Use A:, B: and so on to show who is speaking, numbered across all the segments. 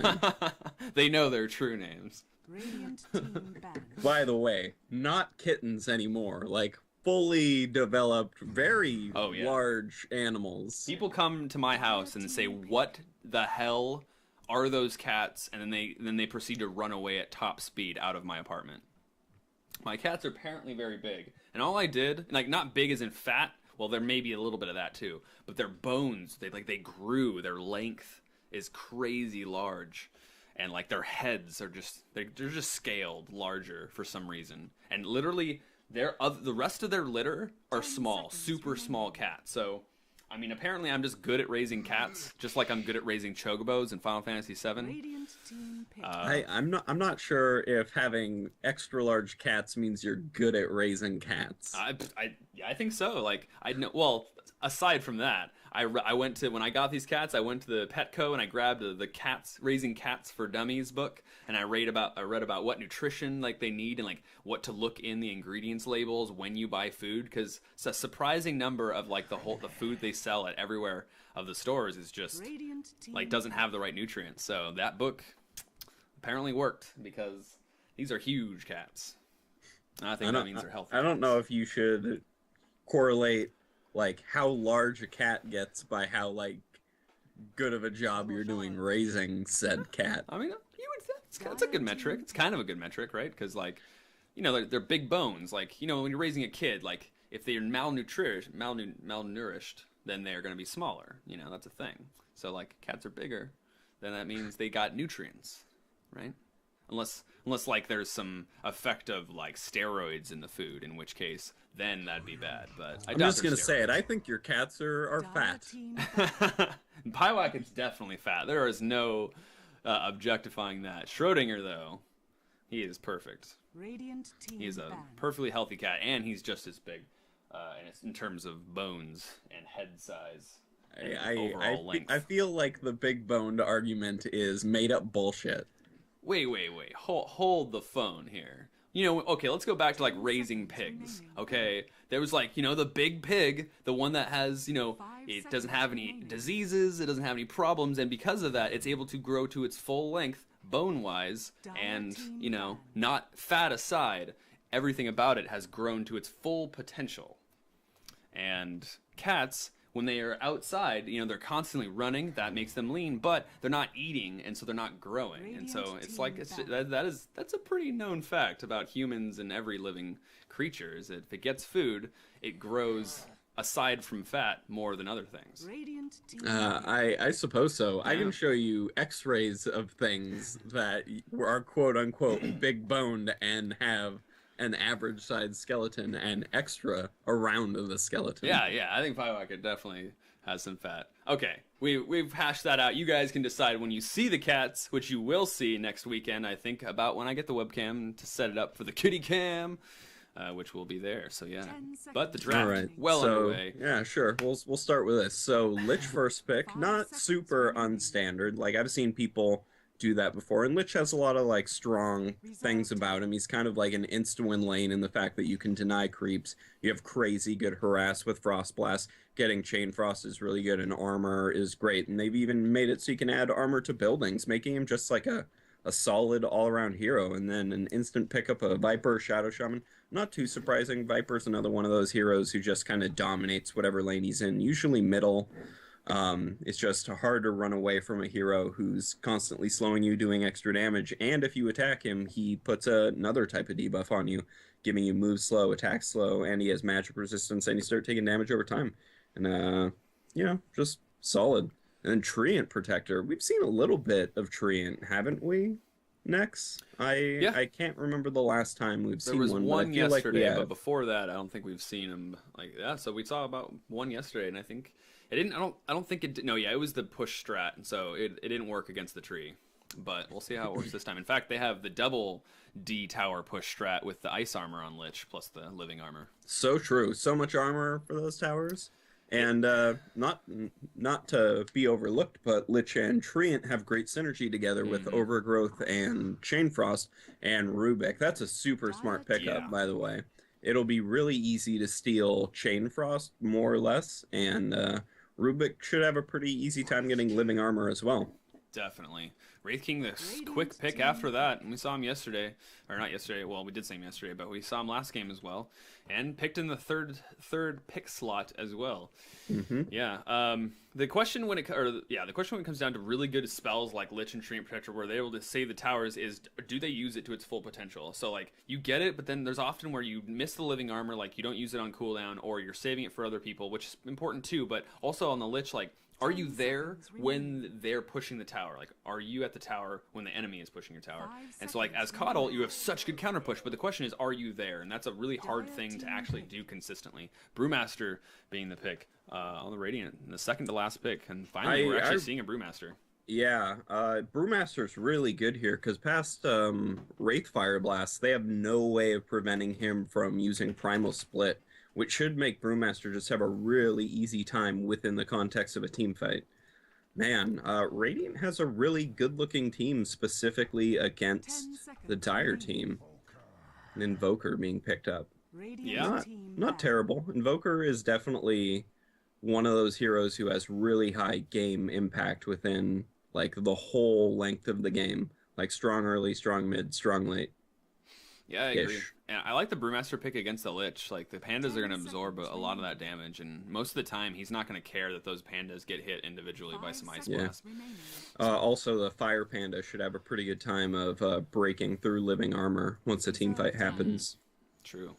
A: something.
B: They know their true names.
C: Radiant team banned.
A: By the way, not kittens anymore. Like fully developed, very
B: Oh, yeah.
A: large animals.
B: People come to my house and say, "What the hell are those cats?" And then they proceed to run away at top speed out of my apartment. My cats are apparently very big, and all I did, like not big as in fat. Well, there may be a little bit of that too, but their bones, they grew. Their length is crazy large, and like their heads are they're just scaled larger for some reason. And literally, the rest of their litter are small, super small cats. So, I mean, apparently I'm just good at raising cats, just like I'm good at raising chogobos in Final Fantasy VII.
C: Radiant team picked.
A: I'm not sure if having extra large cats means you're good at raising cats.
B: I think so. Like I know. Well, aside from that, I went to, when I got these cats, I went to the Petco and I grabbed the cats raising cats for dummies book, and I read about what nutrition like they need and like what to look in the ingredients labels when you buy food, because it's a surprising number of like the food they sell at everywhere of the stores is just like doesn't have the right nutrients. So that book apparently worked because these are huge cats. And I think that means they're healthy.
A: I don't know if you should correlate like how large a cat gets by how like good of a job you're doing raising said cat.
B: I mean, that's a good metric. It's kind of a good metric, right? Because like, you know, they're big bones. Like, you know, when you're raising a kid, like if they're malnourished, then they're going to be smaller. You know, that's a thing. So like cats are bigger, then that means they got nutrients, right? Unless like there's some effect of like steroids in the food, in which case then that'd be bad. But
A: I'm just gonna say it. I think your cats are fat.
B: Pywhack is definitely fat. There is no objectifying that. Schrodinger though, he is perfect.
C: Radiant team
B: He's a
C: banned.
B: perfectly healthy cat, and he's just as big, and it's in terms of bones and head size. And overall length.
A: I feel like the big boned argument is made up bullshit.
B: Wait. Hold the phone here. You know, okay, let's go back to like raising pigs. Okay, there was like, you know, the big pig, the one that has, you know, it doesn't have any diseases, it doesn't have any problems, and because of that, it's able to grow to its full length, bone-wise, and, you know, not fat aside, everything about it has grown to its full potential. And cats, when they are outside, you know, they're constantly running. That makes them lean, but they're not eating, and so they're not growing. And so it's like that's a pretty known fact about humans and every living creature is that if it gets food, it grows aside from fat more than other things.
C: Radiant team
A: I suppose so. Yeah. I can show you X-rays of things that are quote unquote big boned and have an average sized skeleton and extra around the skeleton.
B: Yeah, I think Pywhack definitely has some fat. Okay, we've hashed that out. You guys can decide when you see the cats, which you will see next weekend, I think, about when I get the webcam to set it up for the kitty cam, which will be there. So yeah, but the draft underway.
A: Yeah, sure. We'll start with this. So Lich first pick, not super unstandard. Like I've seen people do that before, and Lich has a lot of like strong things about him. He's kind of like an insta-win lane in the fact that you can deny creeps. You have crazy good harass with Frost Blast. Getting Chain Frost is really good, and armor is great. And they've even made it so you can add armor to buildings, making him just like a solid all-around hero. And then an instant pickup of Viper, Shadow Shaman. Not too surprising. Viper's another one of those heroes who just kind of dominates whatever lane he's in, usually middle. It's just hard to run away from a hero who's constantly slowing you, doing extra damage, and if you attack him, he puts another type of debuff on you, giving you move slow, attack slow, and he has magic resistance, and you start taking damage over time. And, you know, just solid. And then Treant Protector. We've seen a little bit of Treant, haven't we? Next, I can't remember the last time we've seen one.
B: There was one yesterday, but before that, I don't think we've seen him like that. So we saw about one yesterday, and I think it didn't. I don't think it did. No, yeah, it was the push strat, and so it didn't work against the tree. But we'll see how it works this time. In fact, they have the double D tower push strat with the ice armor on Lich plus the living armor.
A: So true. So much armor for those towers. And not to be overlooked, but Lich and Treant have great synergy together with Overgrowth and Chain Frost and Rubik. That's a super smart pickup, by the way. It'll be really easy to steal Chain Frost, more or less, and Rubik should have a pretty easy time getting living armor as well.
B: Definitely. Wraith King, the quick pick after that. And we saw him yesterday. Or not yesterday. Well, we did see him yesterday, but we saw him last game as well. And picked in the third pick slot as well.
A: Mm-hmm.
B: Yeah. The question when it comes down to really good spells like Lich and Treant Protector, where they're able to save the towers, is do they use it to its full potential? So like you get it, but then there's often where you miss the living armor, like you don't use it on cooldown, or you're saving it for other people, which is important too. But also on the Lich, like, are you there when they're pushing the tower? Like, are you at the tower when the enemy is pushing your tower? And so, like, as Coddle, you have such good counter push, but the question is, are you there? And that's a really hard thing to actually do consistently. Brewmaster being the pick on the Radiant, the second to last pick. And finally, we're actually seeing a Brewmaster.
A: Yeah, Brewmaster's really good here, because past Wraith Fire Blast, they have no way of preventing him from using Primal Split, which should make Brewmaster just have a really easy time within the context of a team fight. Man, Radiant has a really good-looking team specifically against the Dire team. An Invoker being picked up.
B: Yeah.
A: Not terrible. Invoker is definitely one of those heroes who has really high game impact within, like, the whole length of the game. Like, strong early, strong mid, strong late.
B: Yeah, I agree. And I like the Brewmaster pick against the Lich. Like, the Pandas are going to absorb a lot of that damage, and most of the time, he's not going to care that those Pandas get hit individually by some Ice Blast.
A: Also, the Fire Panda should have a pretty good time of breaking through living armor once a team fight happens.
B: True.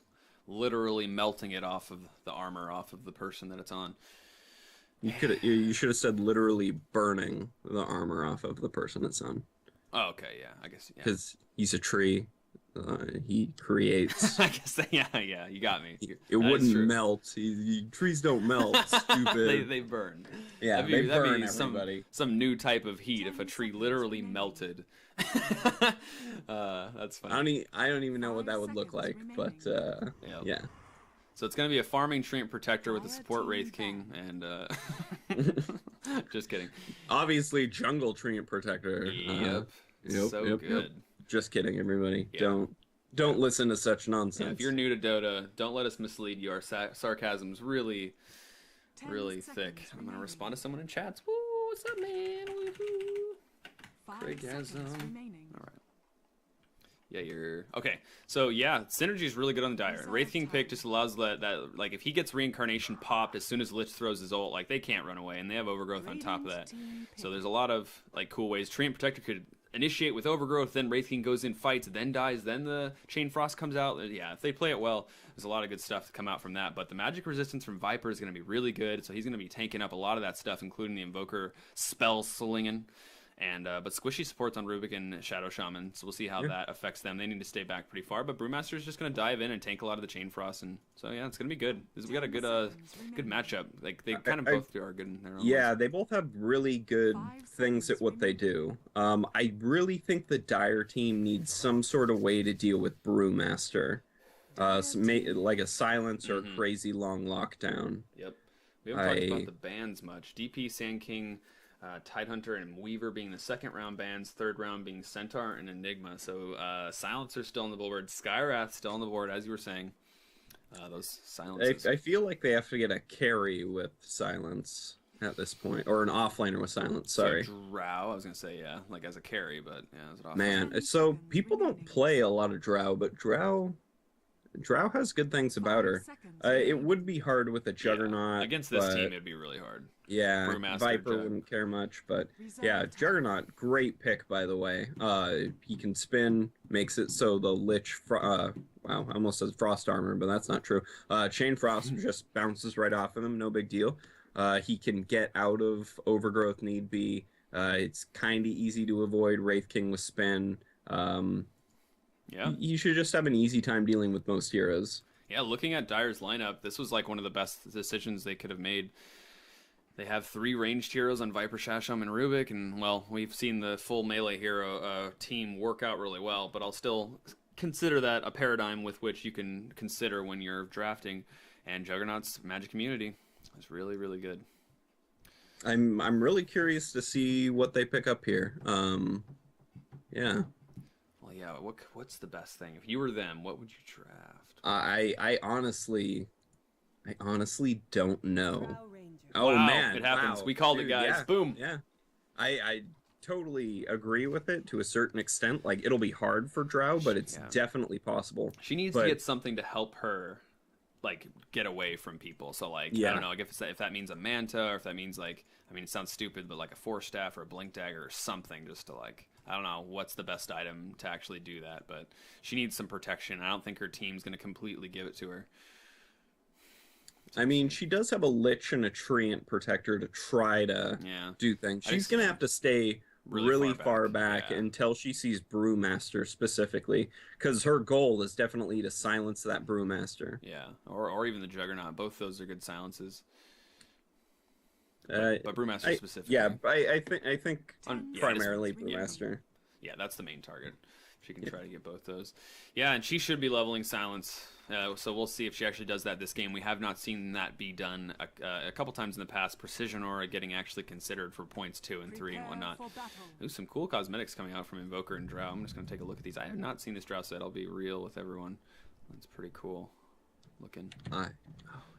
B: Literally melting it off of the armor, off of the person that it's on.
A: You should have said literally burning the armor off of the person it's on.
B: Oh, okay, yeah, I guess, yeah.
A: Because he's a tree. He creates.
B: I guess, yeah, you got me.
A: It wouldn't melt. Trees don't melt. Stupid.
B: they burn.
A: Yeah,
B: that'd
A: burn
B: be
A: everybody.
B: Some new type of heat if a tree literally melted. That's funny.
A: I don't even know what that would look like, but yeah.
B: So it's gonna be a farming Treant Protector with a support Wraith King, and just kidding.
A: Obviously, jungle Treant Protector.
B: Yep. Good.
A: Yep. Just kidding, everybody. Yep. Don't listen to such nonsense.
B: Yeah, if you're new to Dota, don't let us mislead you. Our sarcasm's really thick. I'm gonna respond to someone in chats. Woo, what's up, man? Woohoo. Craigasm. All right. Yeah, you're okay. So yeah, synergy is really good on the Dire. Wraith King pick just allows that like if he gets reincarnation popped as soon as Lich throws his ult, like they can't run away, and they have overgrowth on top of that. So there's a lot of like cool ways. Treant Protector could initiate with overgrowth, then Wraith King goes in, fights, then dies, then the Chain Frost comes out. Yeah, if they play it well, there's a lot of good stuff to come out from that. But the magic resistance from Viper is going to be really good, so he's going to be tanking up a lot of that stuff, including the Invoker spell slinging. And but squishy supports on Rubik and Shadow Shaman, so we'll see how that affects them. They need to stay back pretty far, but Brewmaster is just going to dive in and tank a lot of the Chain Frost, and so yeah, it's going to be good. We got a good matchup. Like they kind of both are good in their own ways.
A: They both have really good things at what they do. I really think the Dire team needs some sort of way to deal with Brewmaster, like a silence or crazy long lockdown.
B: Yep, we haven't talked about the bans much. DP, Sand King, Tidehunter, and Weaver being the second round bans, third round being Centaur and Enigma. So Silencer still on the board, Skywrath still on the board, as you were saying. Those silences.
A: I feel like they have to get a carry with Silence at this point, or an offlaner with Silence. Sorry,
B: Drow. I was gonna say like as a carry, but yeah, as an offlaner.
A: Man, so people don't play a lot of Drow, but Drow has good things about her. It would be hard with a Juggernaut.
B: Against this team, it'd be really hard.
A: Yeah,
B: Brewmaster,
A: Viper wouldn't care much, but yeah, Juggernaut, great pick, by the way. He can spin, makes it so the Lich, wow, I almost said Frost Armor, but that's not true. Chain Frost just bounces right off of him, no big deal. He can get out of Overgrowth need be. It's kind of easy to avoid Wraith King with spin.
B: Yeah,
A: you should just have an easy time dealing with most heroes.
B: Yeah, looking at Dire's lineup, this was like one of the best decisions they could have made. They have 3 ranged heroes on Viper, Shasham, and Rubik, and well, we've seen the full melee hero team work out really well, but I'll still consider that a paradigm with which you can consider when you're drafting, and Juggernaut's Magic Immunity is really, really good.
A: I'm really curious to see what they pick up here. Yeah.
B: Well, yeah, what's the best thing? If you were them, what would you draft?
A: I honestly don't know. Oh
B: wow,
A: man,
B: it happens.
A: wow.
B: We called
A: Dude,
B: it, guys.
A: Yeah,
B: Boom.
A: Yeah, I totally agree with it to a certain extent. Like, it'll be hard for Drow, but it's
B: Yeah.
A: definitely possible.
B: She needs
A: But
B: to get something to help her, like, get away from people. So, like, I
A: Yeah.
B: don't know, like if that means a manta, or if that means, like, I mean, it sounds stupid, but like a force staff or a blink dagger or something, just to, like, I don't know what's the best item to actually do that, but she needs some protection. I don't think her team's going to completely give it to her.
A: I mean, she does have a Lich and a Treant Protector to try to
B: Yeah.
A: do things.
B: I
A: She's
B: just-
A: going to have to stay
B: Really
A: really
B: far
A: far
B: back,
A: back
B: yeah.
A: until she sees Brewmaster specifically, because her goal is definitely to silence that Brewmaster.
B: Yeah, or even the Juggernaut. Both those are good silences.
A: Uh,
B: But Brewmaster
A: I-
B: specifically.
A: yeah, I think
B: Yeah,
A: primarily
B: yeah.
A: Brewmaster.
B: Yeah, that's the main target. She can try to get both those. Yeah, and she should be leveling silence. So we'll see if she actually does that this game. We have not seen that be done a couple times in the past. Precision Aura getting actually considered for points 2 and 3 and whatnot. Ooh, some cool cosmetics coming out from Invoker and Drow. I'm just going to take a look at these. I have not seen this Drow set. I'll be real with everyone. That's pretty cool looking.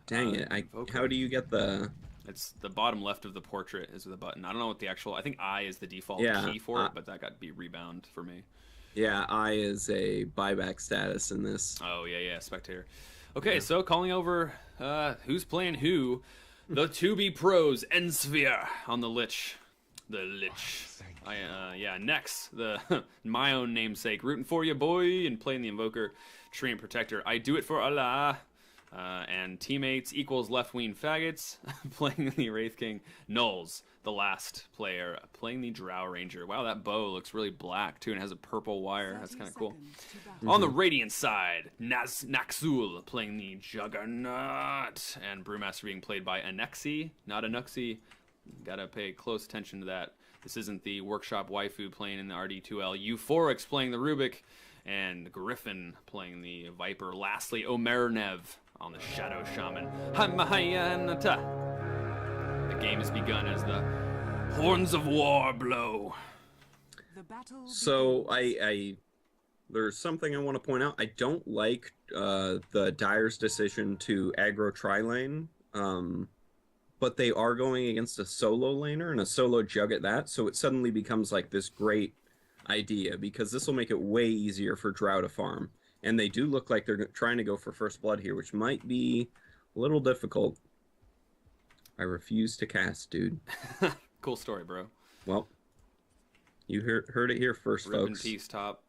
A: Dang it!
B: Invoker.
A: How do you get the?
B: It's the bottom left of the portrait is the button. I don't know what the actual... I think I is the default
A: Yeah,
B: key for it, but that got to be rebound for me.
A: Yeah, I is a buyback status in this.
B: Oh, yeah, spectator. Okay, so calling over who's playing who. The 2B pros, Ensphere on the Lich. The Lich. Next, my own namesake. Rooting for you, boy, and playing the Invoker, Treant Protector. I do it for Allah. And teammates equals left wing faggots. Playing the Wraith King, Nulls, the last player, playing the Drow Ranger. Wow, that bow looks really black too, and has a purple wire. That's kind of cool. On the Radiant side, Naxul playing the Juggernaut, and Brewmaster being played by Anexi, not Anuxi. Gotta pay close attention to that. This isn't the Workshop waifu playing in the RD2L. Euphorix playing the Rubik, and Griffin playing the Viper. Lastly, Omernev on the Shadow Shaman. Hamayanata. The game has begun as the horns of war blow.
A: So there's something I want to point out. I don't like the Dire's decision to aggro tri-lane, but they are going against a solo laner and a solo jug at that, so it suddenly becomes like this great idea, because this will make it way easier for Drow to farm. And they do look like they're trying to go for first blood here, which might be a little difficult. I refuse to cast, dude.
B: Cool story, bro.
A: Well, you heard it here first,
B: Rip in
A: folks.
B: peace, top.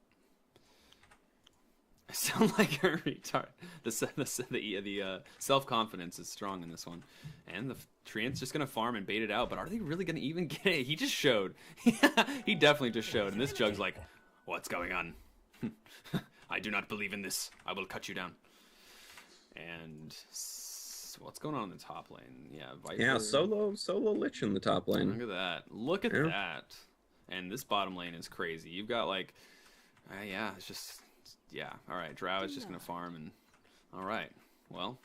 B: I sound like a retard. The self-confidence is strong in this one. And the Treant's just going to farm and bait it out, but are they really going to even get it? He just showed. He definitely just showed. And this Jug's like, what's going on? I do not believe in this. I will cut you down. And what's going on in the top lane? Yeah, Viper.
A: Yeah, solo Lich in the top lane.
B: Look at that. Look at
A: Yeah.
B: that. And this bottom lane is crazy. You've got like, it's just, all right, Drow is just going to farm and, all right, well,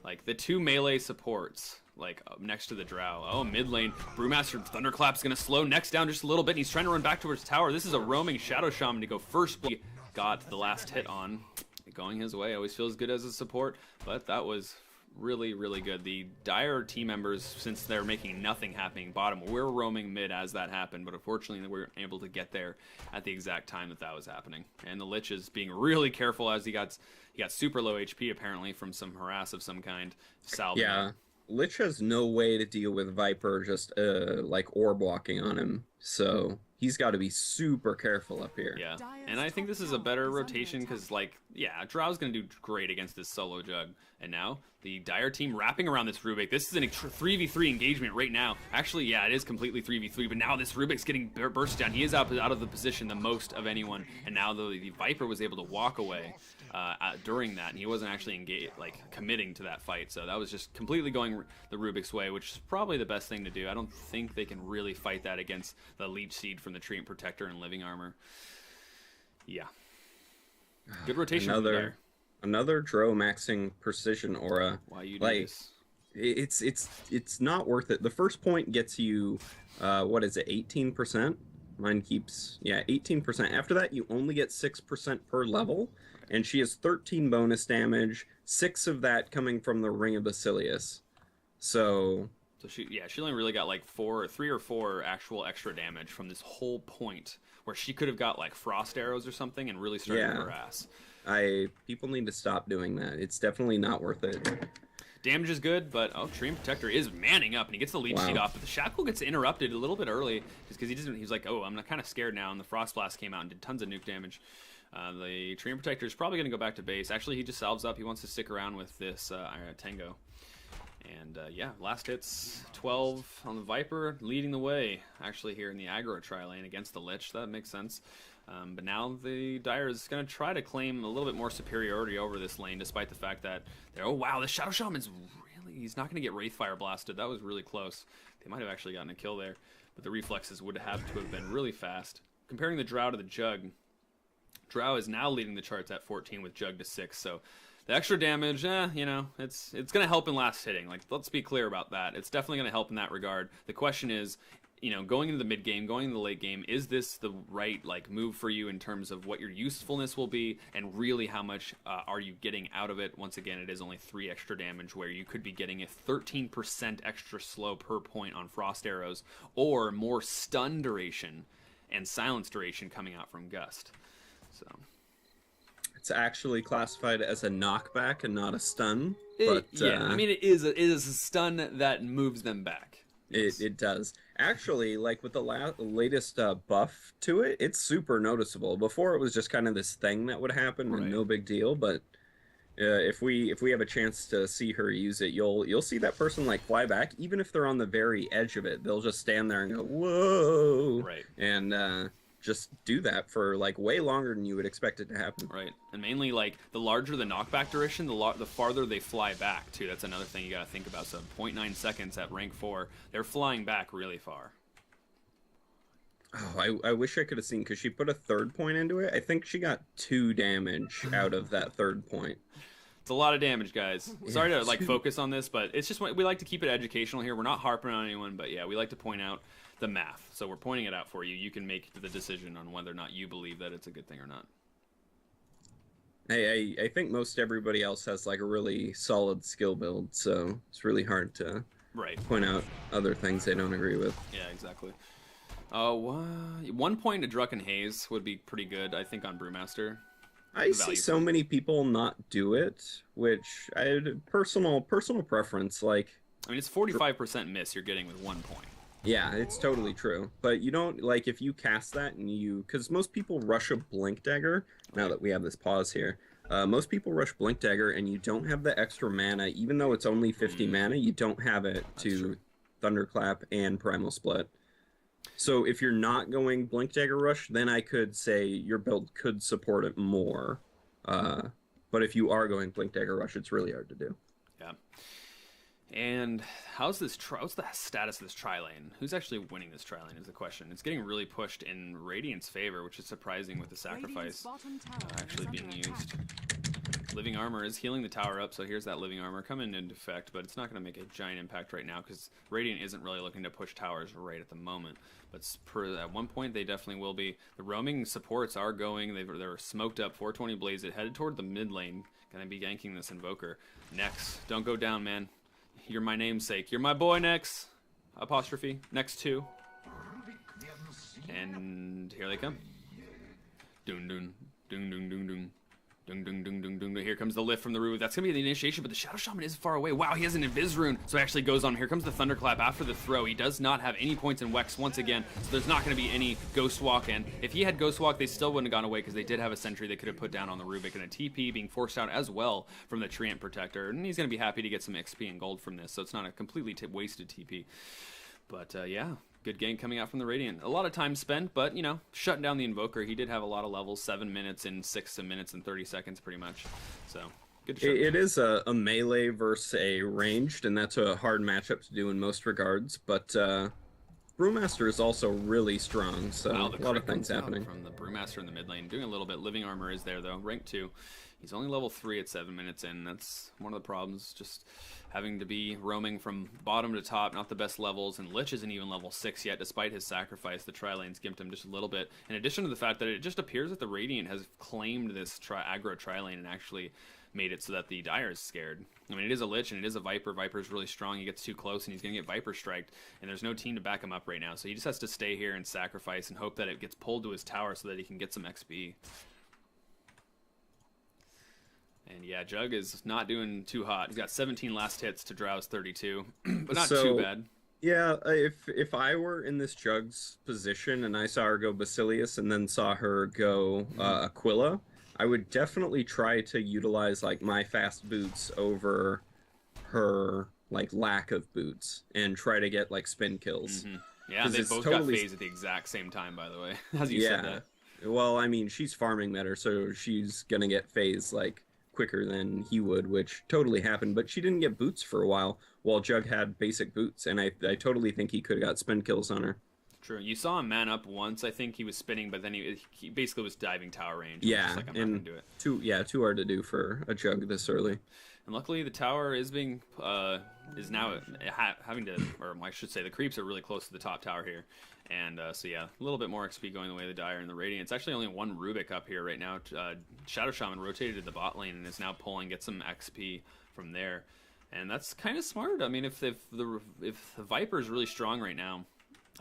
B: like the two melee supports, like up next to the Drow. Oh, mid lane, Brewmaster Thunderclap's going to slow Next down just a little bit, and he's trying to run back towards tower. This is a roaming Shadow Shaman to go first. He got the last hit on. Going his way, always feels good as a support, but that was really, really good. The Dire team members, since they're making nothing happening bottom, we're roaming mid as that happened, but unfortunately we weren't able to get there at the exact time that was happening. And the Lich is being really careful as he got super low HP apparently from some harass of some kind. Salving.
A: Yeah, Lich has no way to deal with Viper just like orb walking on him, so he's got to be super careful up here.
B: Yeah, and I think this is a better rotation because, like, Drow's going to do great against this solo Jug. And now, the Dire team wrapping around this Rubik. This is a 3v3 engagement right now. Actually, it is completely 3v3, but now this Rubik's getting burst down. He is out of the position the most of anyone, and now the Viper was able to walk away during that, and he wasn't actually committing to that fight. So that was just completely going the Rubik's way, which is probably the best thing to do. I don't think they can really fight that against the Leech Seed from the Treant Protector and Living Armor. Yeah. Good rotation from there.
A: Another Drow maxing Precision Aura.
B: Why you do this?
A: It's not worth it. The first point gets you, what is it, 18%? Mine keeps, 18%. After that, you only get 6% per level, and she has 13 bonus damage, 6 of that coming from the Ring of Basilius. So,
B: So she only really got like 3 or 4 actual extra damage from this whole point where she could have got like frost arrows or something and really started to harass.
A: People need to stop doing that. It's definitely not worth it.
B: Damage is good, but Treant Protector is manning up and he gets the leech seed off, but the Shackle gets interrupted a little bit early just because he's like, oh, I'm kind of scared now, and the Frost Blast came out and did tons of nuke damage. The Treant Protector is probably going to go back to base. Actually, he just salves up. He wants to stick around with this Tango. And last hits, 12 on the Viper, leading the way, actually, here in the aggro tri-lane against the Lich. That makes sense. But now the Dire is going to try to claim a little bit more superiority over this lane, despite the fact that oh wow, the Shadow Shaman's he's not going to get Wraithfire blasted. That was really close. They might have actually gotten a kill there, but the reflexes would have to have been really fast. Comparing the Drow to the Jug, Drow is now leading the charts at 14 with Jug to 6, so the extra damage, it's going to help in last hitting. Like, let's be clear about that. It's definitely going to help in that regard. The question is, going into the mid game, going into the late game, is this the right move for you in terms of what your usefulness will be, and really how much are you getting out of it? Once again, it is only 3 extra damage, where you could be getting a 13% extra slow per point on frost arrows, or more stun duration and silence duration coming out from Gust. So
A: it's actually classified as a knockback and not a stun.
B: It is a stun that moves them back. Yes.
A: It does. Actually, with the latest buff to it, it's super noticeable. Before, it was just kind of this thing that would happen and no big deal. But if we have a chance to see her use it, you'll see that person fly back, even if they're on the very edge of it. They'll just stand there and go, whoa,
B: right,
A: and just do that for way longer than you would expect it to happen.
B: Right, and mainly the larger the knockback duration, the farther they fly back too. That's another thing you got to think about. So 0.9 seconds at rank 4, they're flying back really far.
A: Oh, I wish I could have seen, because she put a 3rd point into it. I think she got 2 damage out of that 3rd point.
B: It's a lot of damage, guys. Sorry to focus on this, but it's just we like to keep it educational here. We're not harping on anyone, but yeah, we like to point out the math. So we're pointing it out for you. You can make the decision on whether or not you believe that it's a good thing or not.
A: Hey, I think most everybody else has a really solid skill build, so it's really hard to point out other things they don't agree with.
B: Yeah, exactly. 1 point to Druck and Haze would be pretty good, I think, on Brewmaster.
A: I see so many people not do it, which personal preference. I
B: mean, it's 45% miss you're getting with 1 point.
A: Yeah, it's totally true. But you don't, if you cast that and because most people rush a Blink Dagger, now that we have this pause here, most people rush Blink Dagger and you don't have the extra mana, even though it's only 50 mana, you don't have it to Thunderclap and Primal Split. So if you're not going Blink Dagger Rush, then I could say your build could support it more. But if you are going Blink Dagger Rush, it's really hard to do.
B: Yeah. And what's the status of this tri-lane? Who's actually winning this tri-lane is the question. It's getting really pushed in Radiant's favor, which is surprising with the sacrifice actually being used. Living Armor is healing the tower up, so here's that Living Armor coming into effect, but it's not going to make a giant impact right now because Radiant isn't really looking to push towers right at the moment. But at one point, they definitely will be. The roaming supports are going. They're smoked up, 420 Blaze It, headed toward the mid lane. Going to be ganking this Invoker. Nex, don't go down, man. You're my namesake. You're my boy, Nex. Apostrophe. Nex 2. And here they come. Doon, doon, doon, doon, doon, doon. Dung, dung, dung, dung, dung. Here comes the lift from the roof. That's going to be the initiation, but the Shadow Shaman is far away. Wow, he has an Invis Rune, so he actually goes on. Here comes the Thunderclap after the throw. He does not have any points in Wex once again, so there's not going to be any Ghost Walk in. If he had Ghost Walk, they still wouldn't have gone away because they did have a sentry they could have put down on the Rubik, and a TP being forced out as well from the Treant Protector. And he's going to be happy to get some XP and gold from this, so it's not a completely wasted TP. But yeah, good gank coming out from the Radiant. A lot of time spent, but, shutting down the Invoker. He did have a lot of levels, 7 minutes in 6 minutes and 30 seconds pretty much. So, good to shut
A: It is a melee versus a ranged, and that's a hard matchup to do in most regards. But Brewmaster is also really strong, so a lot of things happening.
B: From the Brewmaster in the mid lane, doing a little bit. Living Armor is there, though. Rank 2. He's only level 3 at 7 minutes in. That's one of the problems, just having to be roaming from bottom to top, not the best levels, and Lich isn't even level 6 yet, despite his sacrifice. The tri-lane skimped him just a little bit, in addition to the fact that it just appears that the Radiant has claimed this aggro tri-lane and actually made it so that the Dire is scared. I mean, it is a Lich and it is a Viper. Viper's really strong. He gets too close and he's going to get Viper striked, and there's no team to back him up right now, so he just has to stay here and sacrifice and hope that it gets pulled to his tower so that he can get some XP. And yeah, Jug is not doing too hot. He's got 17 last hits to Drow's 32, but not too bad.
A: Yeah, if I were in this Jug's position and I saw her go Basilius and then saw her go Aquila, I would definitely try to utilize like my fast boots over her like lack of boots and try to get like spin kills.
B: Yeah, they both got phased at the exact same time, by the way, as you said that.
A: Well, I mean, she's farming better, so she's gonna get phased like quicker than he would, which totally happened, but she didn't get boots for a while Jug had basic boots, and I totally think he could have got spin kills on her.
B: True. You saw him man up once. I think he was spinning, but then he basically was diving tower range.
A: Yeah,
B: like, I'm not gonna do it.
A: Too hard to do for a Jug this early.
B: And luckily, the tower is being is now having to, or I should say, the creeps are really close to the top tower here. And so yeah, a little bit more XP going the way of the Dire and the Radiant. It's actually only one Rubik up here right now. Shadow Shaman rotated to the bot lane and is now pulling, get some XP from there. And that's kind of smart. I mean, if the Viper is really strong right now,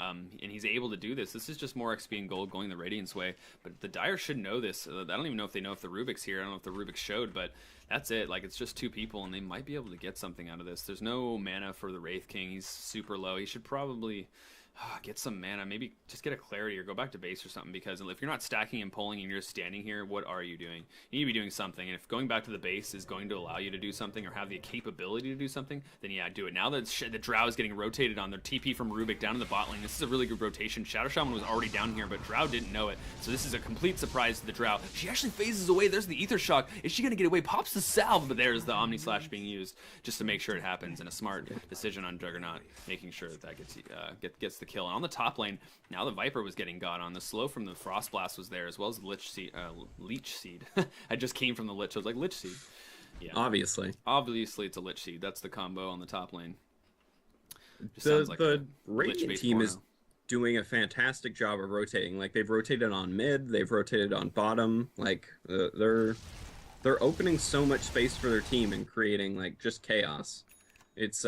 B: and he's able to do this, this is just more XP and gold going the Radiant's way. But the Dire should know this. I don't even know if they know if the Rubik's here. I don't know if the Rubik showed, but that's it. Like, it's just two people, and they might be able to get something out of this. There's no mana for the Wraith King. He's super low. He should probably get some mana, maybe just get a clarity or go back to base or something, because if you're not stacking and pulling and you're just standing here, what are you doing? You need to be doing something, and if going back to the base is going to allow you to do something or have the capability to do something, then yeah, do it. Now that the Drow is getting rotated on, their TP from Rubik down to the bot lane, this is a really good rotation. Shadow Shaman was already down here, but Drow didn't know it, so this is a complete surprise to the Drow. She actually phases away. There's the Ether Shock. Is she going to get away? Pops the salve, but there's the Omni Slash being used just to make sure it happens, and a smart decision on Juggernaut, making sure that gets the kill. And on the top lane, now the Viper was getting got on. The slow from the Frost Blast was there, as well as the Leech Seed. I just came from the Lich. I was like, Lich Seed. Yeah.
A: Obviously
B: it's a Lich Seed. That's the combo on the top lane.
A: The Radiant team is doing a fantastic job of rotating. Like, they've rotated on mid, they've rotated on bottom. Like, they're opening so much space for their team and creating like just chaos. It's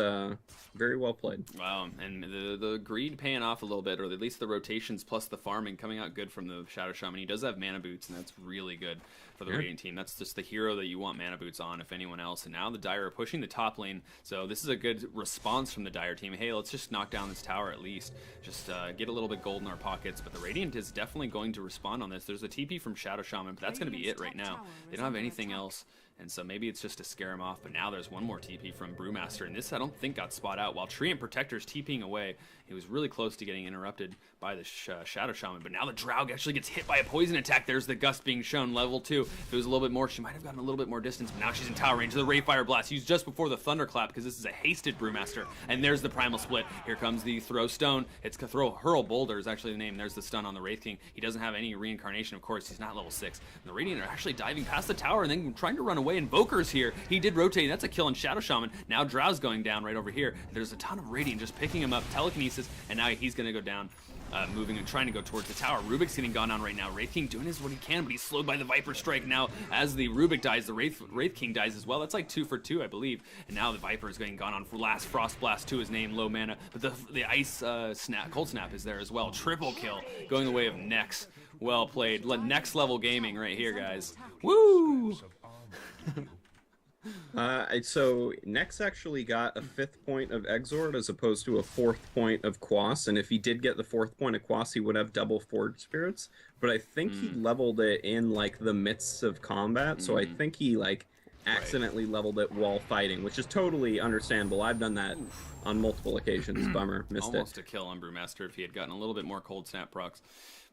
A: very well played. Wow,
B: and the greed paying off a little bit, or at least the rotations plus the farming coming out good from the Shadow Shaman. He does have mana boots, and that's really good for the Radiant team. That's just the hero that you want mana boots on, if anyone else. And now the Dire are pushing the top lane, so this is a good response from the Dire team. Hey, let's just knock down this tower at least. Just get a little bit gold in our pockets. But the Radiant is definitely going to respond on this. There's a TP from Shadow Shaman, but that's going to be it right now. They don't have anything else. And so maybe it's just to scare him off, but now there's one more TP from Brewmaster, and this I don't think got spot out. While Treant Protector's TPing away, he was really close to getting interrupted by the Shadow Shaman, but now the Drow actually gets hit by a poison attack. There's the Gust being shown, level 2. If it was a little bit more, she might have gotten a little bit more distance, but now she's in tower range. The Rayfire Blast used just before the Thunderclap, because this is a hasted Brewmaster, and there's the Primal Split. Here comes the Throw Stone. It's Hurl Boulder is actually the name. There's the stun on the Wraith King. He doesn't have any reincarnation, of course. He's not level 6. And the Radiant are actually diving past the tower and then trying to run away, and Invoker's here. He did rotate. That's a kill on Shadow Shaman. Now Drow's going down right over here. There's a ton of Radiant just picking him up. Telekinesis, and now he's going to go down, moving and trying to go towards the tower. Rubik's getting gone on right now. Wraith King doing what he can, but he's slowed by the Viper Strike. Now, as the Rubik dies, the Wraith King dies as well. That's like 2 for 2, I believe. And now the Viper is getting gone on for last Frost Blast to his name, low mana. But the Ice Cold Snap is there as well. Triple kill going the way of Nex. Well played. Next level gaming right here, guys. Woo!
A: So Nex actually got a 5th point of Exort as opposed to a 4th point of Quas, and if he did get the 4th point of Quas, he would have double Forge Spirits, but I think he leveled it in like the midst of combat, so I think he like accidentally leveled it while fighting, which is totally understandable. I've done that on multiple occasions. Bummer, missed it.
B: Almost a kill on Brewmaster if he had gotten a little bit more Cold Snap procs,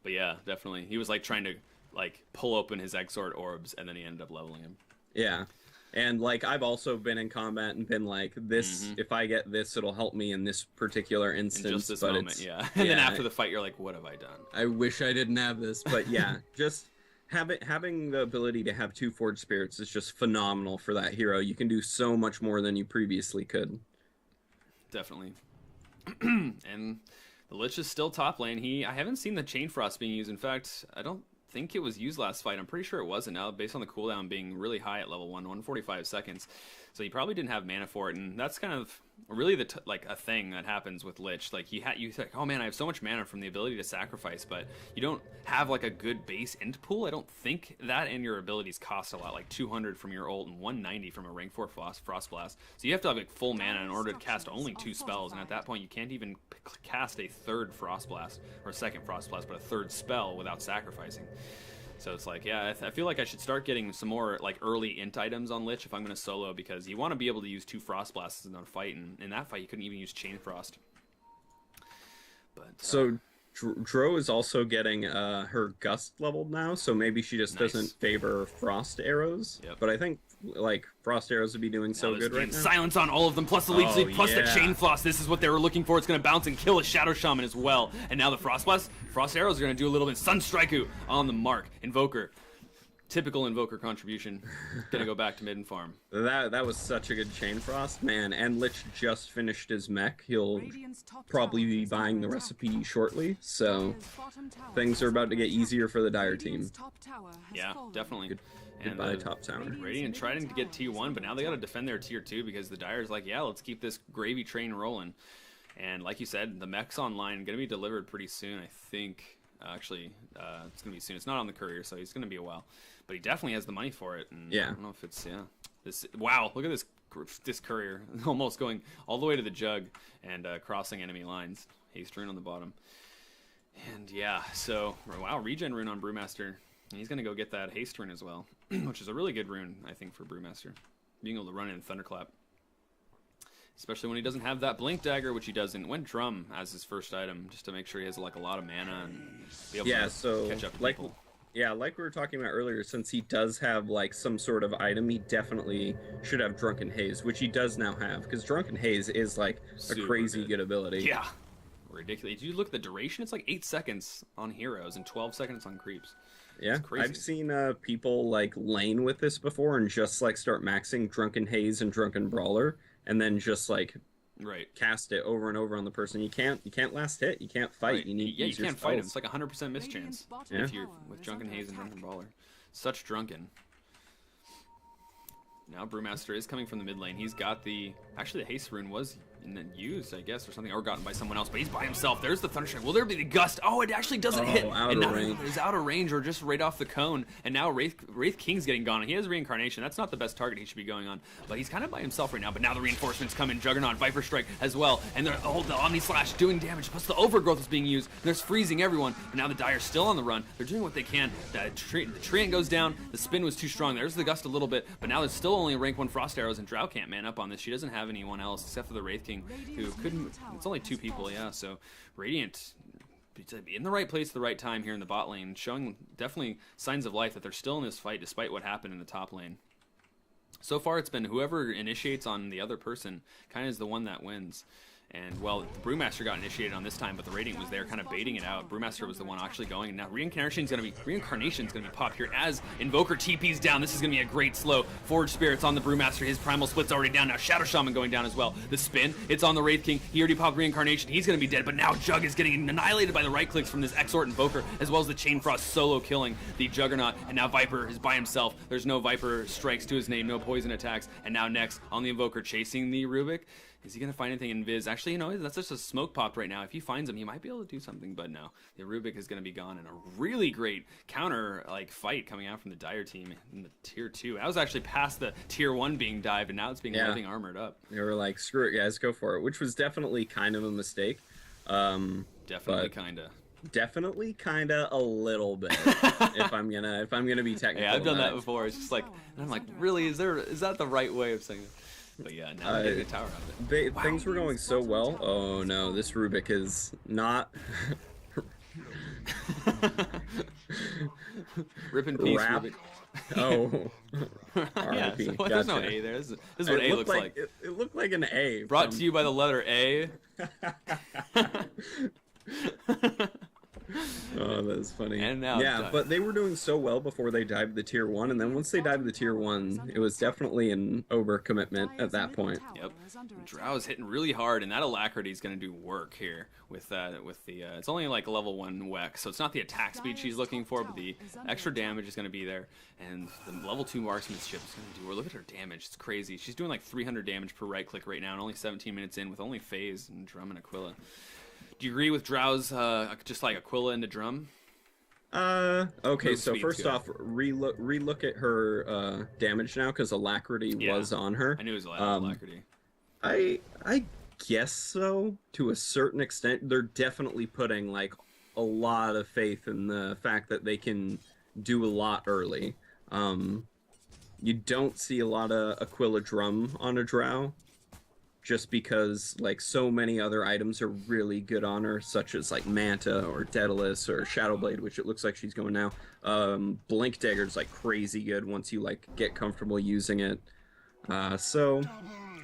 B: but yeah, definitely. He was like trying to like pull open his Exort orbs, and then he ended up leveling him.
A: Yeah. And, like, I've also been in combat and been like, this, if I get this, it'll help me in this particular instance.
B: In just this moment, yeah. And then after the fight, you're like, what have I done?
A: I wish I didn't have this. But, yeah, just having the ability to have two Forge Spirits is just phenomenal for that hero. You can do so much more than you previously could.
B: Definitely. And the Lich is still top lane. I haven't seen the Chain Frost being used. In fact, I don't think it was used last fight. I'm pretty sure it wasn't now, based on the cooldown being really high at level 1, 145 seconds. So he probably didn't have mana for it, and that's kind of really like a thing that happens with Lich. Like you think, oh man, I have so much mana from the ability to sacrifice, but you don't have like a good base end pool. I don't think that, and your abilities cost a lot, like 200 from your ult and 190 from a rank 4 Frost Blast. So you have to have like full mana in order to cast only 2 spells, and at that point you can't even cast a third Frost Blast or a second Frost Blast, but a third spell without sacrificing. So it's like, yeah, I feel like I should start getting some more like early int items on Lich if I'm going to solo, because you want to be able to use 2 Frost Blasts in a fight, and in that fight you couldn't even use Chain Frost. But
A: so Dro is also getting her Gust leveled now, so maybe she just
B: Nice.
A: doesn't favor Frost arrows.
B: Yep.
A: But I think like Frost arrows would be doing so
B: now there's
A: good right
B: being
A: now.
B: silence on all of them, plus the leech seed, plus the
A: yeah.
B: Chain Frost. This is what they were looking for. It's going to bounce and kill a Shadow Shaman as well. And now the Frost Blast, Frost arrows are going to do a little bit. Sunstrike on the mark. Invoker. Typical Invoker contribution. Gonna go back to mid and farm.
A: That was such a good Chain Frost, man. And Lich just finished his mech. He'll probably be buying the recipe shortly, so things are about to get easier for the Dire team.
B: Yeah, definitely. And
A: Goodbye, top tower.
B: Radiant trying to get T1, but now they got to defend their tier 2 because the Dire's like, yeah, let's keep this gravy train rolling. And like you said, the mech's online, gonna be delivered pretty soon, I think. Actually, it's gonna be soon. It's not on the courier, so he's gonna be a while. But he definitely has the money for it. And
A: yeah.
B: I don't know if it's This wow, look at this courier almost going all the way to the jug and crossing enemy lines. Haste rune on the bottom. And yeah, so wow, regen rune on Brewmaster. And he's gonna go get that haste rune as well, which is a really good rune, I think, for Brewmaster. Being able to run in Thunderclap. Especially when he doesn't have that Blink Dagger, which he doesn't. Went Drum as his first item, just to make sure he has like a lot of mana and be able to catch up to people.
A: Yeah, like we were talking about earlier, since he does have like some sort of item, he definitely should have Drunken Haze, which he does now have, because Drunken Haze is like a crazy good ability.
B: Yeah, ridiculous. Did you look at the duration? It's like 8 seconds on heroes and 12 seconds on creeps.
A: Yeah, I've seen people like lane with this before and just like start maxing Drunken Haze and Drunken Brawler, and then just like cast it over and over on the person. You can't last hit. You can't fight.
B: Right.
A: You need
B: you
A: your
B: can't
A: spells.
B: fight him. It's like 100% mischance if you're with Drunken Haze and Drunken Brawler. Such drunken. Now Brewmaster is coming from the mid lane. He's got the haste rune was used, I guess, or something, or gotten by someone else, but he's by himself. There's the Thunderstrike. Will there be the Gust? Oh, it actually doesn't hit.
A: Out
B: and
A: of range.
B: It's out of range or just right off the cone. And now Wraith King's getting gone. He has Reincarnation. That's not the best target he should be going on, but he's kind of by himself right now. But now the reinforcements come in. Juggernaut, Viper Strike as well, and the Omni Slash doing damage. Plus the Overgrowth is being used. There's freezing everyone. But now the Dire's still on the run. They're doing what they can. The Treant goes down. The spin was too strong. There's the Gust a little bit, but now there's still only rank 1 Frost Arrows, and Drow can't man up on this. She doesn't have anyone else except for the Wraith King, who couldn't. It's only 2 people, yeah. So Radiant in the right place at the right time here in the bot lane, showing definitely signs of life that they're still in this fight despite what happened in the top lane. So far, it's been whoever initiates on the other person kind of is the one that wins. And, well, the Brewmaster got initiated on this time, but the Radiant was there kind of baiting it out. Brewmaster was the one actually going, and now Reincarnation's going to be popped here as Invoker TP's down. This is going to be a great slow. Forge Spirits on the Brewmaster. His Primal Split's already down. Now Shadow Shaman going down as well. The spin, it's on the Wraith King. He already popped Reincarnation. He's going to be dead, but now Jug is getting annihilated by the right clicks from this Exort Invoker, as well as the Chain Frost solo killing the Juggernaut, and now Viper is by himself. There's no Viper strikes to his name, no poison attacks, and now next on the Invoker chasing the Rubik. Is he going to find anything in Viz? Actually, that's just a smoke pop right now. If he finds him, he might be able to do something, but no. The Rubik is going to be gone in a really great counter fight coming out from the Dire team in the tier 2. I was actually past the tier 1 being dived, and now it's being living armored up.
A: They were like, screw it, guys, go for it, which was definitely kind of a mistake.
B: Definitely kinda.
A: Definitely kinda a little bit. if I'm gonna be technical.
B: Yeah, I've done that before. It's just like, and I'm like, really, is that the right way of saying it? But yeah, now they're getting a tower out of it.
A: Things were going so well. Oh no, this Rubik is not.
B: Rip in peace,
A: Rap.
B: Rubik.
A: Oh.
B: Yeah,
A: RIP.
B: so there's no A there. This is what A looks like.
A: It looked like an A.
B: Brought to you by the letter A.
A: Oh, that's funny.
B: And now
A: Yeah,
B: Dire.
A: but they were doing so well before they dived the tier 1, and then once they dived the tier 1, it was definitely an overcommitment at that point.
B: Yep. Drow is hitting really hard, and that Alacrity is going to do work here with that. With the it's only like level 1 Wex, so it's not the attack speed she's looking for, but the extra damage is going to be there, and the level 2 marksmanship is going to do work. Look at her damage; it's crazy. She's doing like 300 damage per right click right now, and only 17 minutes in with only Phase and Drum and Aquila. Do you agree with Drow's just like Aquila into Drum?
A: Okay,
B: Move
A: so
B: speed's
A: first
B: good.
A: off, relook at her damage now, because Alacrity
B: Yeah.
A: was on her.
B: I knew it was Alacrity.
A: I guess so, to a certain extent. They're definitely putting like a lot of faith in the fact that they can do a lot early. You don't see a lot of Aquila Drum on a Drow, just because like so many other items are really good on her, such as like Manta or Daedalus or Shadowblade, which it looks like she's going now. Blink Dagger's like crazy good once you like get comfortable using it. So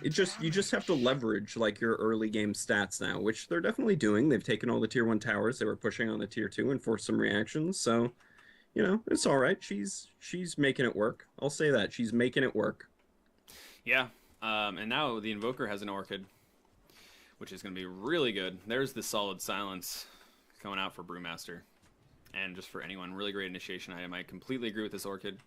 A: you just have to leverage like your early game stats now, which they're definitely doing. They've taken all the tier 1 towers they were pushing on the tier 2 and forced some reactions. So, you know, it's all right. She's making it work. I'll say that. She's making it work.
B: Yeah. And now the Invoker has an Orchid, which is going to be really good. There's the Solid Silence coming out for Brewmaster. And just for anyone, really great initiation item. I completely agree with this Orchid.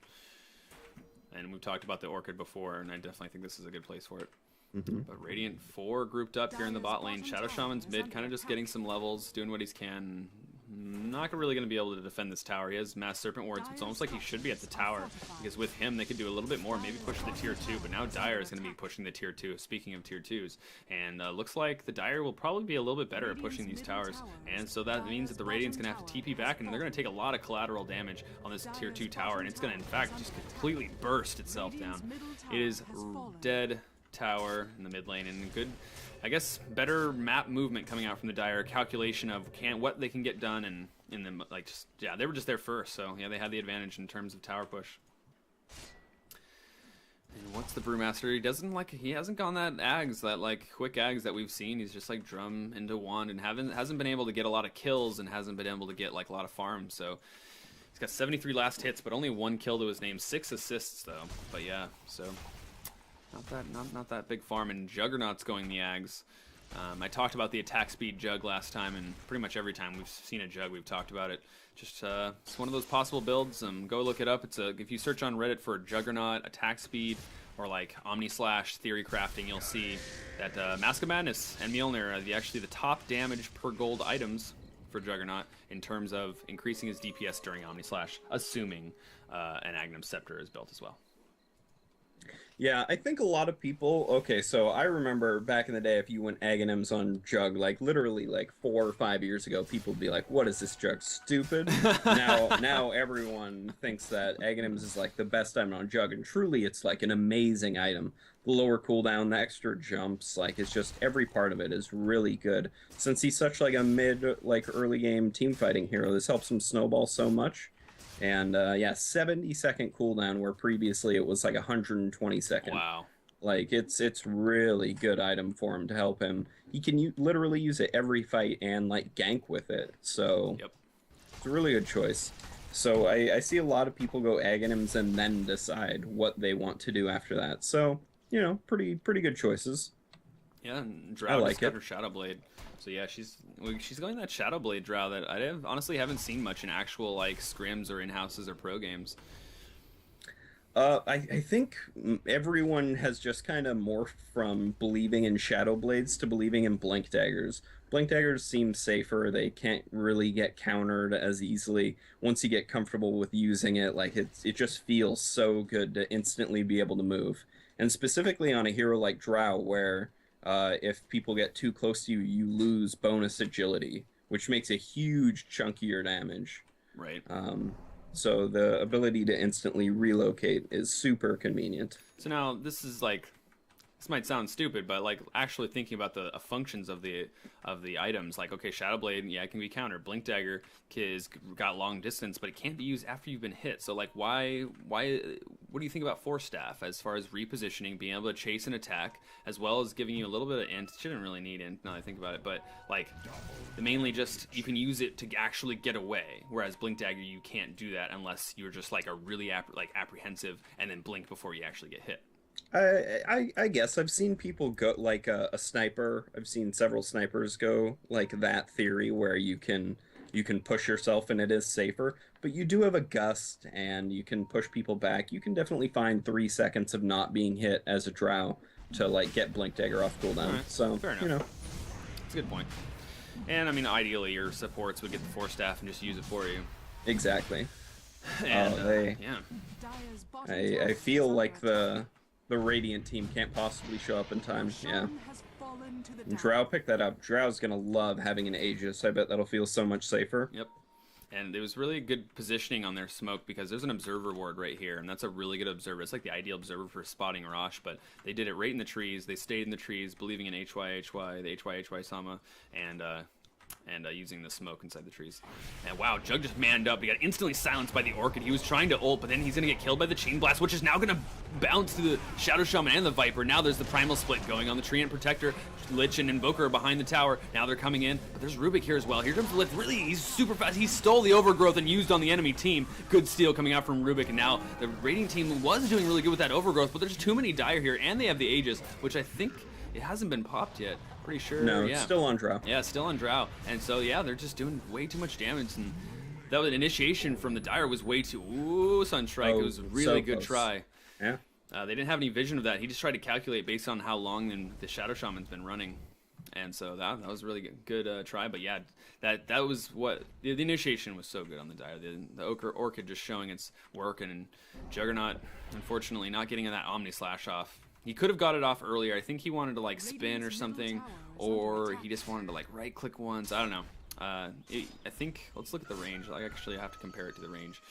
B: And we've talked about the Orchid before, and I definitely think this is a good place for it. But Radiant 4 grouped up here in the bot lane. Shadow Shaman's mid, kind of just getting some levels, doing what he can. Not really going to be able to defend this tower. He has Mass Serpent Wards, but it's almost like he should be at the tower, because with him they could do a little bit more, maybe push the tier 2, but now Dire is going to be pushing the tier 2, speaking of tier 2s, and looks like the Dire will probably be a little bit better at pushing these towers, and so that means that the Radiant's going to have to TP back, and they're going to take a lot of collateral damage on this tier 2 tower, and it's going to in fact just completely burst itself down. It is dead tower in the mid lane, and good, I guess, better map movement coming out from the Dire, calculation of what they can get done, and in them, like, just, yeah, they were just there first, so yeah, they had the advantage in terms of tower push. And what's the Brewmaster? He hasn't gone that Ags, that like quick Ags that we've seen. He's just like Drum into Wand, and hasn't been able to get a lot of kills, and hasn't been able to get like a lot of farms. So he's got 73 last hits, but only 1 kill to his name, 6 assists though. But yeah, so not that big farm. And Juggernaut's going the Ags. I talked about the attack speed Jug last time, and pretty much every time we've seen a Jug, we've talked about it. Just it's one of those possible builds. Go look it up. If you search on Reddit for Juggernaut attack speed or like Omni/Slash theory crafting, you'll see that Mask of Madness and Mjolnir are actually the top damage per gold items for Juggernaut in terms of increasing his DPS during Omni/Slash, assuming an Agnum Scepter is built as well.
A: Yeah, I think a lot of people. Okay, so I remember back in the day, if you went Aghanims on Jug, like literally like 4 or 5 years ago, people would be like, "What is this Jug? Stupid." now everyone thinks that Aghanims is like the best item on Jug, and truly, it's like an amazing item. The lower cooldown, the extra jumps, like it's just every part of it is really good. Since he's such like a mid, like early game team fighting hero, this helps him snowball so much. And yeah, 70-second cooldown where previously it was like 120-second.
B: Wow.
A: Like it's really good item for him to help him. He can literally use it every fight and like gank with it. So
B: Yep.
A: It's a really good choice. So I see a lot of people go Aghanims and then decide what they want to do after that. So, you know, pretty good choices.
B: Yeah, and Drow
A: I like
B: just got
A: it.
B: her Shadowblade. So yeah, she's going that Shadowblade Drow that honestly haven't seen much in actual like scrims or in-houses or pro games.
A: I think everyone has just kind of morphed from believing in Shadowblades to believing in Blink Daggers. Blink Daggers seem safer. They can't really get countered as easily. Once you get comfortable with using it, like it just feels so good to instantly be able to move. And specifically on a hero like Drow, where if people get too close to you, you lose bonus agility, which makes a huge chunk of your damage.
B: Right.
A: So the ability to instantly relocate is super convenient.
B: So now this might sound stupid, but like actually thinking about the functions of the items, like okay, Shadowblade, yeah, it can be countered. Blink Dagger got long distance, but it can't be used after you've been hit. So like why what do you think about Force Staff as far as repositioning, being able to chase and attack, as well as giving you a little bit of int? She didn't really need int now that I think about it, but like mainly just you can use it to actually get away, whereas Blink Dagger you can't do that unless you're just like a really apprehensive and then blink before you actually get hit.
A: I guess I've seen people go like a sniper. I've seen several snipers go like that theory where you can push yourself and it is safer, but you do have a gust and you can push people back. You can definitely find 3 seconds of not being hit as a drow to like get Blink Dagger off cooldown.
B: Right.
A: So
B: fair enough.
A: you know,
B: That's a good point. And I mean, ideally your supports would get the Force Staff and just use it for you.
A: exactly.
B: And yeah.
C: Dire's bottom
A: I
C: tower
A: feel
C: is
A: like
C: under
A: the Radiant team can't possibly show up in time.
C: attack.
A: Yeah.
C: Shan has fallen to the
A: And
C: tower.
A: Drow picked that up. Drow's gonna love having an Aegis. I bet that'll feel so much safer.
B: Yep. And it was really good positioning on their smoke because there's an observer ward right here, and that's a really good observer. It's like the ideal observer for spotting Rosh, but they did it right in the trees. They stayed in the trees, believing in HYHY, the HYHY Sama, and using the smoke inside the trees. And wow, Jug just manned up. He got instantly silenced by the Orchid. He was trying to ult, but then he's going to get killed by the Chain Blast, which is now going to bounce to the Shadow Shaman and the Viper. Now there's the Primal Split going on the Treant Protector. Lich and Invoker are behind the tower. Now they're coming in, but there's Rubik here as well. Here comes the Lich. Really, he's super fast. He stole the Overgrowth and used on the enemy team. Good steal coming out from Rubik, and now the Radiant team was doing really good with that Overgrowth, but there's too many Dire here, and they have the Aegis, which I think it hasn't been popped yet. Pretty sure.
A: No,
B: yeah.
A: it's still on Drow.
B: Yeah, still on Drow. And so, yeah, they're just doing way too much damage. And that was initiation from the Dire was way too... Ooh, Sunstrike.
A: Oh,
B: It was a really
A: so
B: good
A: close.
B: try.
A: Yeah.
B: They didn't have any vision of that. He just tried to calculate based on how long the Shadow Shaman's been running. And so that was a really good try. But yeah, that was what... The initiation was so good on the Dire. The Orchid just showing its work. And Juggernaut, unfortunately, not getting that Omni Slash off. He could have got it off earlier. I think he wanted to like spin or something, or he just wanted to like right click once. I don't know. I think let's look at the range. I actually have to compare it to the range.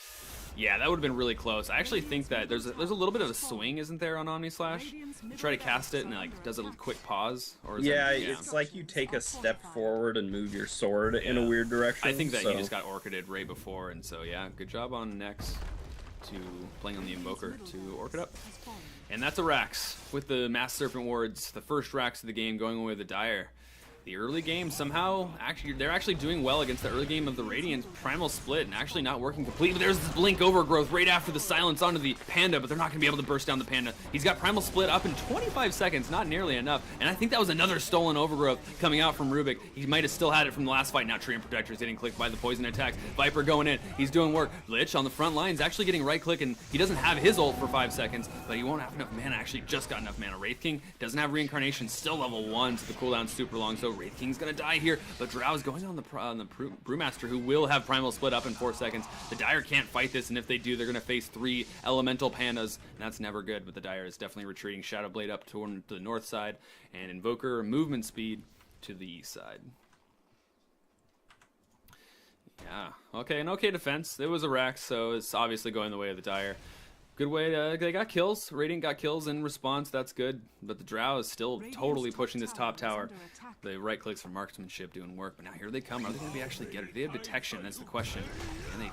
B: Yeah, that would have been really close. I actually think that there's a little bit of a swing, isn't there, on Omni Slash? You try to cast it and it like does a quick pause, or is
A: Yeah,
B: that,
A: it's like you take a step forward and move your sword in a weird direction.
B: I think that
A: so.
B: he just got Orchided right before, and so yeah, good job on Nex to playing on the Invoker to Orchid up. And that's a Rax with the Mass Serpent Wards, the first Rax of the game, going away with the Dire. The early game somehow, they're actually doing well against the early game of the Radiant. Primal Split and actually not working completely. But there's this Blink Overgrowth right after the silence onto the Panda, but they're not going to be able to burst down the Panda. He's got Primal Split up in 25 seconds, not nearly enough. And I think that was another stolen Overgrowth coming out from Rubik. He might have still had it from the last fight. Now Treant Protector is getting clicked by the poison attacks. Viper going in. He's doing work. Lich on the front lines actually getting right click, and he doesn't have his ult for 5 seconds, but he won't have enough mana. Actually just got enough mana. Wraith King doesn't have Reincarnation, still level 1, so the cooldown's super long, so Wraith King's going to die here, but Drow is going on the Brewmaster, who will have Primal Split up in 4 seconds. The Dire can't fight this, and if they do, they're going to face 3 Elemental Pandas, and that's never good, but the Dire is definitely retreating. Shadow Blade up to the north side, and Invoker movement speed to the east side. Yeah, okay, an okay defense. It was a Rax, so it's obviously going the way of the Dire. Good way to, they got kills. Radiant got kills in response, that's good. But the Drow is still totally pushing this top tower. The right clicks for marksmanship doing work, but now here they come. Are they going to be actually get it? Do they have detection? That's the question. And they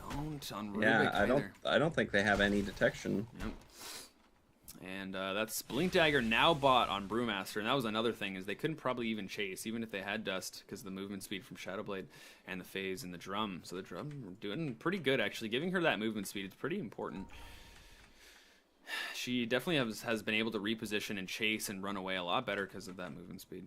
B: don't on Rubik.
A: Yeah, I don't think they have any detection.
B: Nope. And that's Blink Dagger now bought on Brewmaster, and that was another thing, is they couldn't probably even chase, even if they had Dust, because of the movement speed from Shadowblade and the Phase and the Drum. So the Drum doing pretty good, actually. Giving her that movement speed, it's pretty important. She definitely has been able to reposition and chase and run away a lot better because of that movement speed.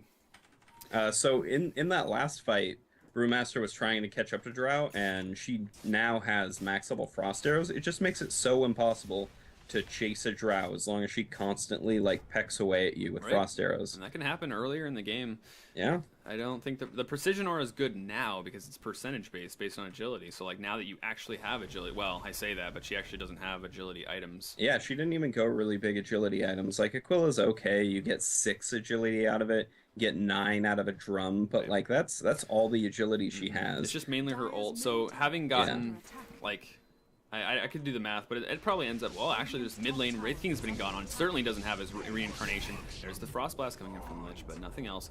A: So in that last fight, Brewmaster was trying to catch up to Drow, and she now has max level Frost Arrows. It just makes it so impossible to chase a Drow as long as she constantly like pecks away at you with Frost Arrows.
B: And that can happen earlier in the game.
A: Yeah.
B: I don't think the Precision Aura is good now because it's percentage based on agility. So like now that you actually have agility, well, I say that, but she actually doesn't have agility items.
A: Yeah, she didn't even go really big agility items. Like Aquila's okay, you get 6 agility out of it, get 9 out of a drum, but like that's all the agility she has.
B: It's just mainly her ult. So having gotten like I could do the math, but it probably ends up, well, actually, there's mid lane. Wraith King's been gone on. Certainly doesn't have his reincarnation. There's the Frost Blast coming in from Lich, but nothing else.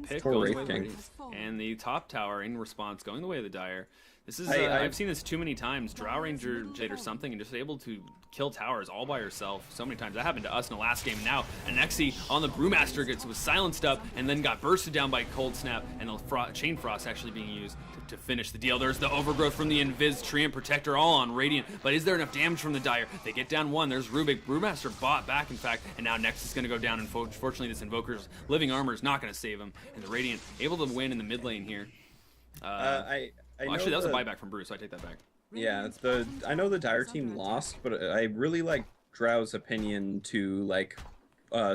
B: Pick
A: Poor
B: going
A: Wraith
B: away
A: King.
B: and the top tower in response going the way of the Dire. This is I've seen this too many times. Drow Ranger Jade or something, and just able to kill towers all by herself so many times. That happened to us in the last game. Now Anexi on the Brewmaster was silenced up and then got bursted down by Cold Snap, and the Chain Frost actually being used to finish the deal. There's the Overgrowth from the Invis, Tree and Protector all on Radiant, but is there enough damage from the Dire? They get down one. There's Rubik. Brewmaster bought back, in fact, and now Nex is going to go down, and fortunately this Invoker's living armor is not going to save him, and the Radiant able to win in the mid lane here. Actually, that was a buyback from Bruce, so I take that back.
A: Yeah, I know the Dire team lost, but I really like Drow's opinion to like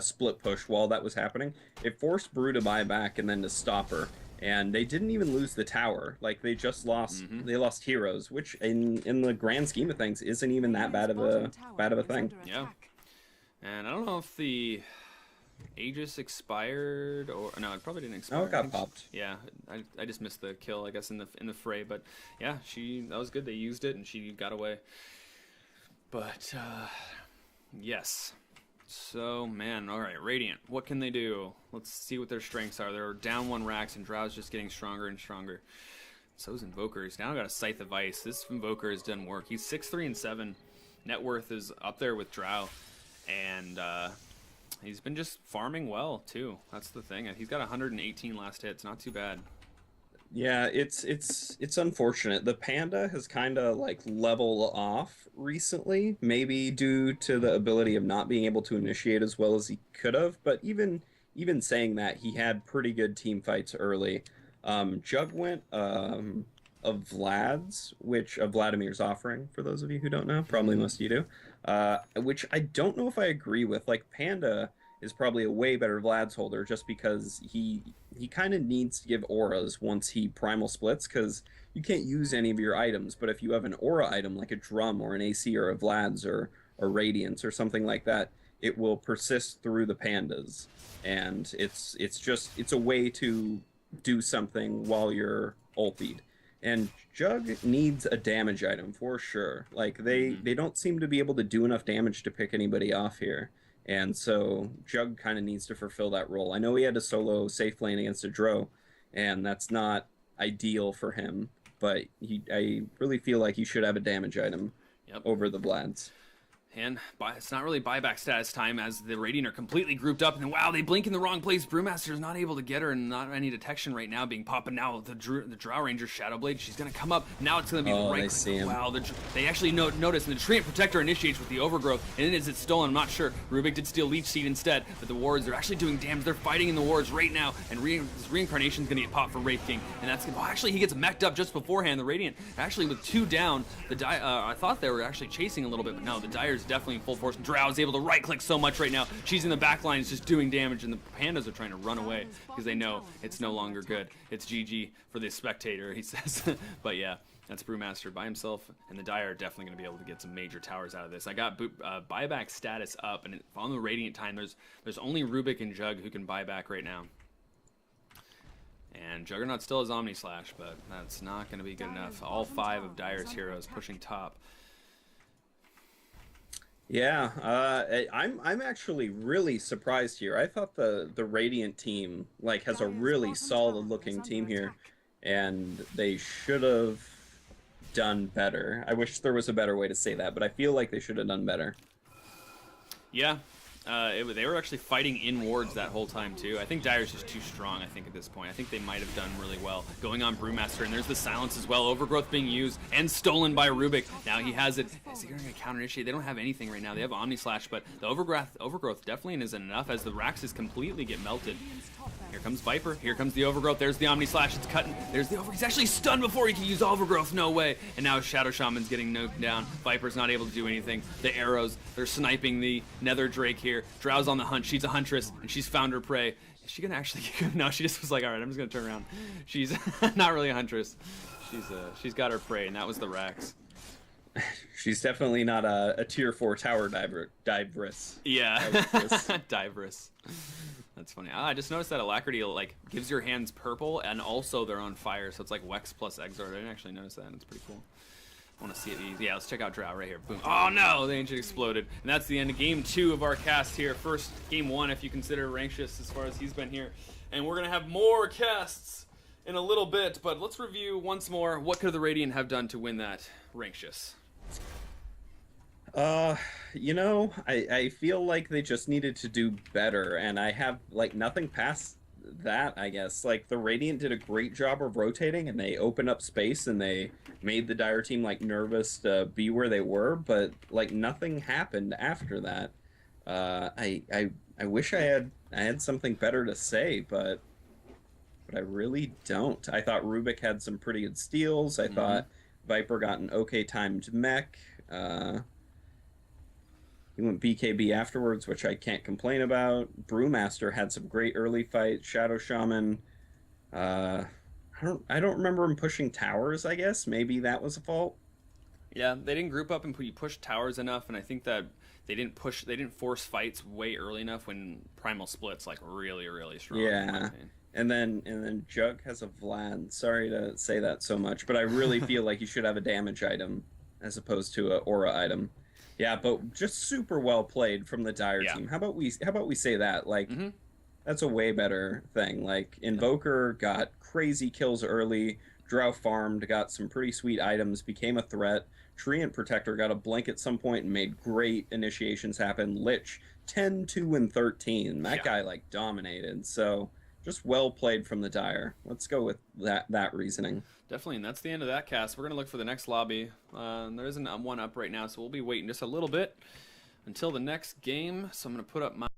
A: split push while that was happening. It forced Brew to buy back and then to stop her, and they didn't even lose the tower. Like they just lost. They lost heroes, which in the grand scheme of things isn't even that bad of a thing.
B: Yeah, and I don't know if the Aegis expired or no, it probably didn't expire.
A: Oh, it got popped.
B: Yeah, I just missed the kill, I guess, in the fray, but yeah, that was good. They used it and she got away. But yes. So man, all right, Radiant. What can they do? Let's see what their strengths are. They're down 1 Rax and Drow's just getting stronger and stronger. So's Invoker. He's now got a Scythe of Ice. This Invoker has done work. He's 6-3 and 7. Net worth is up there with Drow, and he's been just farming well too. That's the thing. He's got 118 last hits. Not too bad.
A: Yeah, it's unfortunate. The Panda has kind of like leveled off recently, maybe due to the ability of not being able to initiate as well as he could have. But even saying that, he had pretty good team fights early. Jug went of Vladimir's offering, for those of you who don't know. Probably most of you do. Which I don't know if I agree with. Like, Panda is probably a way better Vlad's holder just because he kind of needs to give auras once he primal splits, because you can't use any of your items, but if you have an aura item like a drum or an AC or a Vlad's or a Radiance or something like that, it will persist through the Pandas, and it's a way to do something while you're ultied. And Jug needs a damage item for sure. Like they don't seem to be able to do enough damage to pick anybody off here. And so Jug kind of needs to fulfill that role. I know he had to solo safe lane against a Dro, and that's not ideal for him, but I really feel like he should have a damage item over the Vlads.
B: And it's not really buyback status time, as the Radiant are completely grouped up, and then, wow, they blink in the wrong place. Brewmaster is not able to get her, and not any detection right now being popped. And now the Drow Ranger Shadowblade, she's going to come up. Now it's going to be the right.
A: They see him.
B: Wow, they actually notice, and the Tree and Protector initiates with the Overgrowth, and is it stolen? I'm not sure. Rubik did steal Leech Seed instead, but the wards are actually doing damage. They're fighting in the wards right now, and this Reincarnation is going to get popped for Wraith King, and that's actually he gets mech'd up just beforehand. The Radiant actually with 2 down. I thought they were actually chasing a little bit, but no, the Dire's definitely in full force. Drow is able to right-click so much right now. She's in the back line, it's just doing damage, and the Pandas are trying to run away because they know it's no longer good. It's GG for the spectator, he says. But yeah, that's Brewmaster by himself, and the Dire are definitely going to be able to get some major towers out of this. I got buyback status up, and on the Radiant time, there's only Rubik and Jug who can buy back right now. And Juggernaut still has Omni Slash, but that's not going to be good enough. All 5 of Dire's heroes pushing top.
A: Yeah, I'm actually really surprised here. I thought the Radiant team has a really solid looking team here, and they should have done better. I wish there was a better way to say that, but I feel like they should have done better. Yeah.
B: They were actually fighting in wards that whole time too. I think Dire's just too strong, I think, at this point. I think they might have done really well going on Brewmaster, and there's the silence as well. Overgrowth being used and stolen by Rubik. Now he has it. Is he going to counter initiate? They don't have anything right now. They have Omni Slash, but the Overgrowth definitely isn't enough as the Raxes completely get melted. Here comes Viper. Here comes the Overgrowth. There's the Omni Slash. It's cutting. There's the Overgrowth. He's actually stunned before he can use Overgrowth. No way. And now Shadow Shaman's getting knocked down. Viper's not able to do anything. The arrows, they're sniping the Nether Drake here. Drow's on the hunt. She's a huntress, and she's found her prey. Is she going to actually... No, she just was like, all right, I'm just going to turn around. She's not really a huntress. She's got her prey, and that was the Rax.
A: She's definitely not a tier 4 tower diveress.
B: Yeah, diveress. That's funny. I just noticed that Alacrity gives your hands purple, and also they're on fire, so it's like Wex plus Exort. I didn't actually notice that, and it's pretty cool. I want to see it. Yeah, let's check out Drow right here. Boom. Oh no, the Ancient exploded. And that's the end of game 2 of our cast here. First, game 1, if you consider Rankshis as far as he's been here. And we're going to have more casts in a little bit, but let's review once more what could the Radiant have done to win that Rankshis.
A: I feel like they just needed to do better, and I have like nothing past that, I guess. Like the Radiant did a great job of rotating, and they opened up space, and they made the Dire team like nervous to be where they were, but like nothing happened after that. I wish I had something better to say, but I really don't. I thought Rubik had some pretty good steals. I thought Viper got an okay timed mech. He went BKB afterwards, which I can't complain about. Brewmaster had some great early fights. Shadow Shaman. I don't remember him pushing towers. I guess maybe that was a fault.
B: Yeah, they didn't group up and push towers enough, and I think that they didn't force fights way early enough when Primal Split's like really strong.
A: Yeah. And then Jug has a Vlad. Sorry to say that so much, but I really feel like you should have a damage item as opposed to a aura item. Yeah, but just super well played from the Dire team. How about we say that? Like that's a way better thing. Like Invoker got crazy kills early, Drow farmed, got some pretty sweet items, became a threat. Treant Protector got a blink at some point and made great initiations happen. Lich 10, 2, and 13. That guy like dominated. So just well played from the Dire. Let's go with that reasoning.
B: Definitely, and that's the end of that cast. We're going to look for the next lobby. There isn't one up right now, so we'll be waiting just a little bit until the next game. So I'm going to put up my